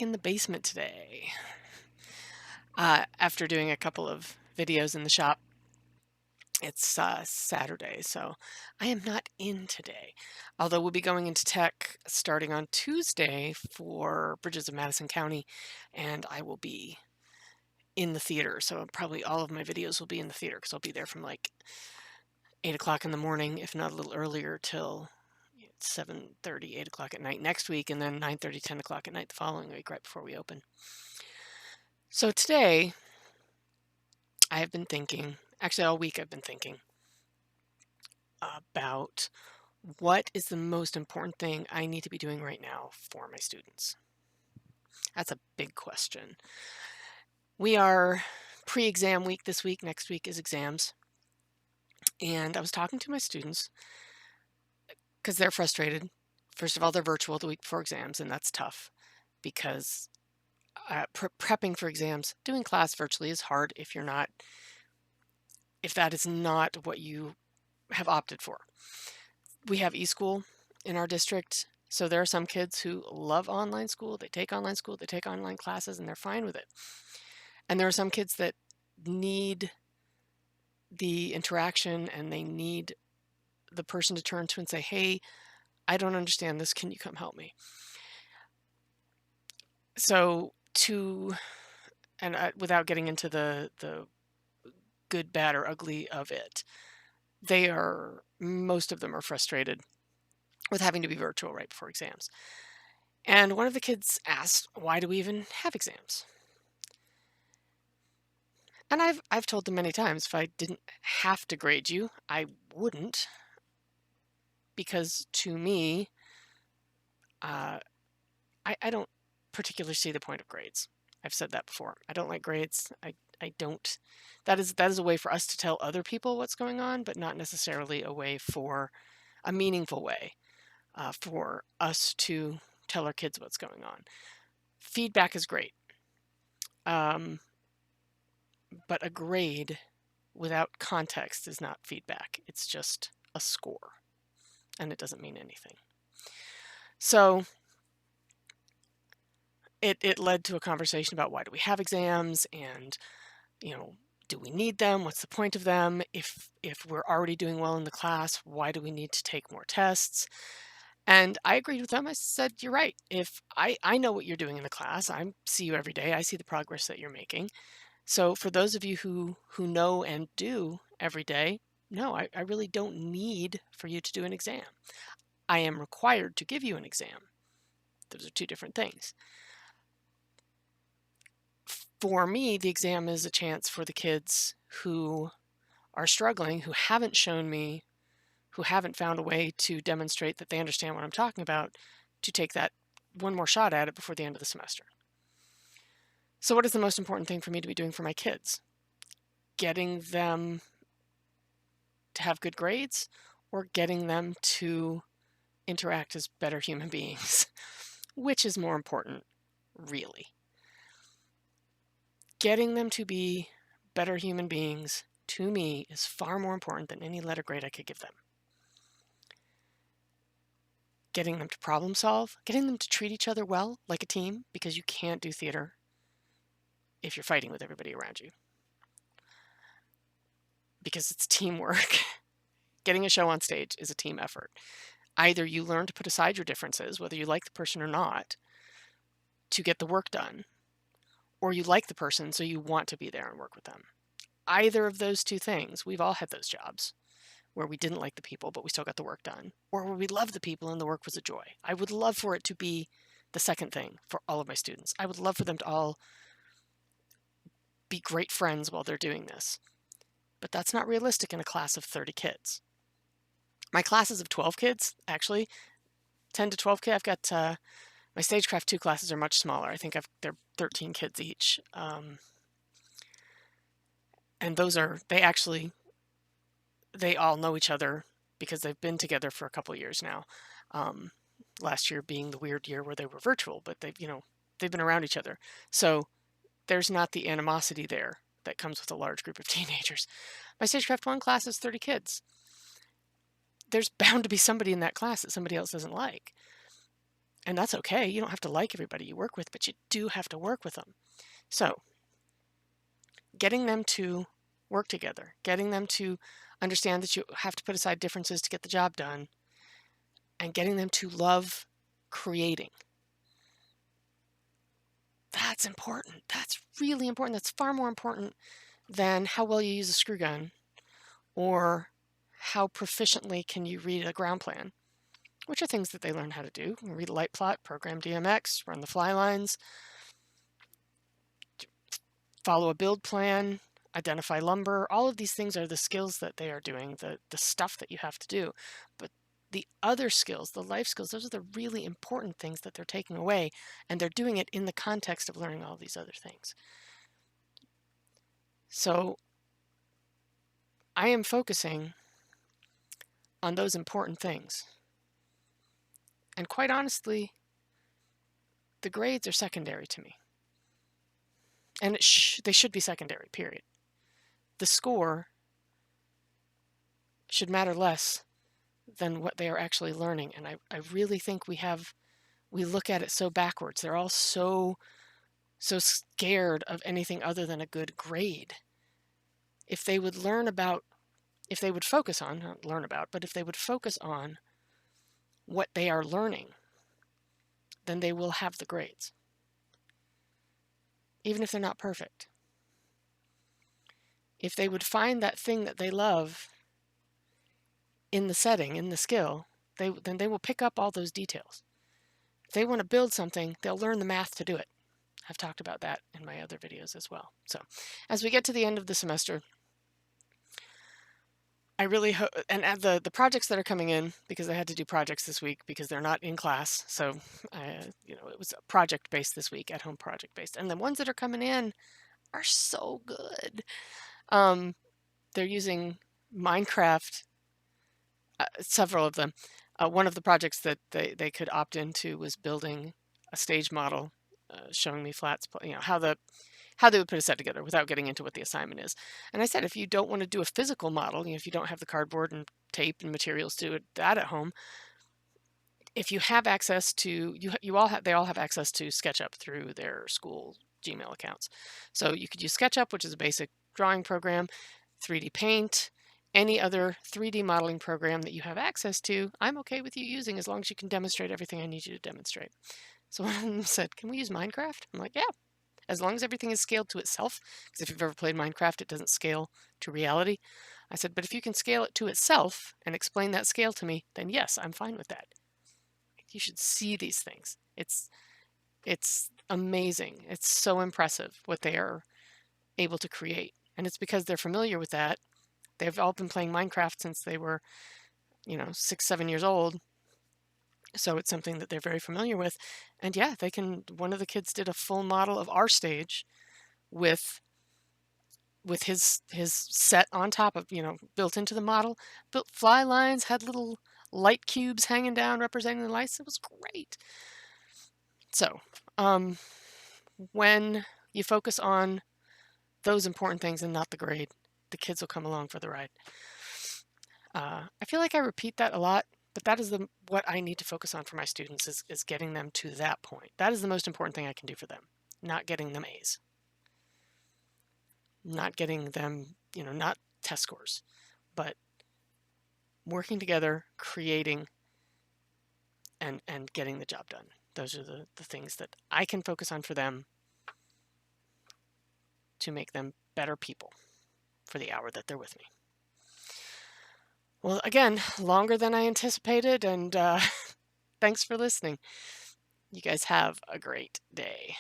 back in the basement today after doing a couple of videos in the shop. It's Saturday, so I am not in today. Although we'll be going into tech starting on Tuesday for Bridges of Madison County, and I will be in the theater. So probably all of my videos will be in the theater because I'll be there from like 8 o'clock in the morning, if not a little earlier, till 7:30, 8 o'clock at night next week, and then 9:30, 10 o'clock at night the following week, right before we open. So today, I have been thinking, actually all week I've been thinking about what is the most important thing I need to be doing right now for my students. That's a big question. We are pre-exam week this week. Next week is exams. And I was talking to my students because they're frustrated. First of all, they're virtual the week before exams, and that's tough because prepping for exams, doing class virtually is hard if that is not what you have opted for. We have eSchool in our district, so there are some kids who love online school, they take online school, they take online classes, and they're fine with it. And there are some kids that need the interaction and they need the person to turn to and say, hey, I don't understand this, can you come help me? So without getting into the good, bad, or ugly of it, most of them are frustrated with having to be virtual right before exams. And one of the kids asked, why do we even have exams? And I've told them many times, if I didn't have to grade you, I wouldn't, because to me, I don't particularly see the point of grades. I've said that before. I don't like grades. I don't. That is a way for us to tell other people what's going on, but not necessarily a meaningful way for us to tell our kids what's going on. Feedback is great, but a grade without context is not feedback. It's just a score, and it doesn't mean anything. So it led to a conversation about why do we have exams, and do we need them? What's the point of them? If we're already doing well in the class, why do we need to take more tests? And I agreed with them. I said, you're right. If I know what you're doing in the class, I see you every day. I see the progress that you're making. So for those of you who know and do every day, no, I really don't need for you to do an exam. I am required to give you an exam. Those are two different things. For me, the exam is a chance for the kids who are struggling, who haven't found a way to demonstrate that they understand what I'm talking about, to take that one more shot at it before the end of the semester. So what is the most important thing for me to be doing for my kids? Getting them to have good grades, or getting them to interact as better human beings? Which is more important, really? Getting them to be better human beings, to me, is far more important than any letter grade I could give them. Getting them to problem solve, getting them to treat each other well, like a team, because you can't do theater if you're fighting with everybody around you, because it's teamwork. Getting a show on stage is a team effort. Either you learn to put aside your differences, whether you like the person or not, to get the work done, or you like the person so you want to be there and work with them. Either of those two things. We've all had those jobs where we didn't like the people, but we still got the work done, or where we loved the people and the work was a joy. I would love for it to be the second thing for all of my students. I would love for them to all be great friends while they're doing this. But that's not realistic in a class of 30 kids. My classes of 12 kids, actually, 10 to 12 kids, I've got my Stagecraft 2 classes are much smaller. I think they're 13 kids each. And they all know each other because they've been together for a couple of years now. Last year being the weird year where they were virtual, but they've been around each other. So there's not the animosity there that comes with a large group of teenagers. My Stagecraft 1 class is 30 kids. There's bound to be somebody in that class that somebody else doesn't like. And that's okay. You don't have to like everybody you work with, but you do have to work with them. So getting them to work together, getting them to understand that you have to put aside differences to get the job done, and getting them to love creating. That's important. That's really important. That's far more important than how well you use a screw gun or how proficiently can you read a ground plan, which are things that they learn how to do. Read a light plot, program DMX, run the fly lines, follow a build plan, identify lumber. All of these things are the skills that they are doing, the stuff that you have to do. But the other skills, the life skills, those are the really important things that they're taking away, and they're doing it in the context of learning all these other things. So I am focusing on those important things. And quite honestly, the grades are secondary to me. And they should be secondary, period. The score should matter less than what they are actually learning. And I really think we look at it so backwards. They're all so scared of anything other than a good grade. If they would focus on, not learn about, but if they would focus on what they are learning, then they will have the grades, even if they're not perfect. If they would find that thing that they love in the setting, in the skill, then they will pick up all those details. If they want to build something, they'll learn the math to do it. I've talked about that in my other videos as well. So as we get to the end of the semester, I really hope, and the projects that are coming in, because I had to do projects this week because they're not in class. So, it was project based this week, at home project based. And the ones that are coming in are so good. They're using Minecraft, several of them. One of the projects that they could opt into was building a stage model, showing me flats, how they would put a set together without getting into what the assignment is. And I said, if you don't want to do a physical model, if you don't have the cardboard and tape and materials to do that at home, if you have access to, they all have access to SketchUp through their school Gmail accounts. So you could use SketchUp, which is a basic drawing program, 3D Paint, any other 3D modeling program that you have access to, I'm okay with you using as long as you can demonstrate everything I need you to demonstrate. So one of them said, can we use Minecraft? I'm like, yeah, as long as everything is scaled to itself, because if you've ever played Minecraft, it doesn't scale to reality. I said, but if you can scale it to itself and explain that scale to me, then yes, I'm fine with that. You should see these things. It's amazing. It's so impressive what they are able to create. And it's because they're familiar with that. They've all been playing Minecraft since they were, 6, 7 years old. So it's something that they're very familiar with. And yeah, one of the kids did a full model of our stage with his set on top of, built into the model, built fly lines, had little light cubes hanging down representing the lights. It was great. So, when you focus on those important things and not the grade, the kids will come along for the ride. I feel like I repeat that a lot, but that is what I need to focus on for my students is getting them to that point. That is the most important thing I can do for them, not getting them A's. Not getting them, not test scores, but working together, creating, and getting the job done. Those are the things that I can focus on for them to make them better people for the hour that they're with me. Well, again, longer than I anticipated, and thanks for listening. You guys have a great day.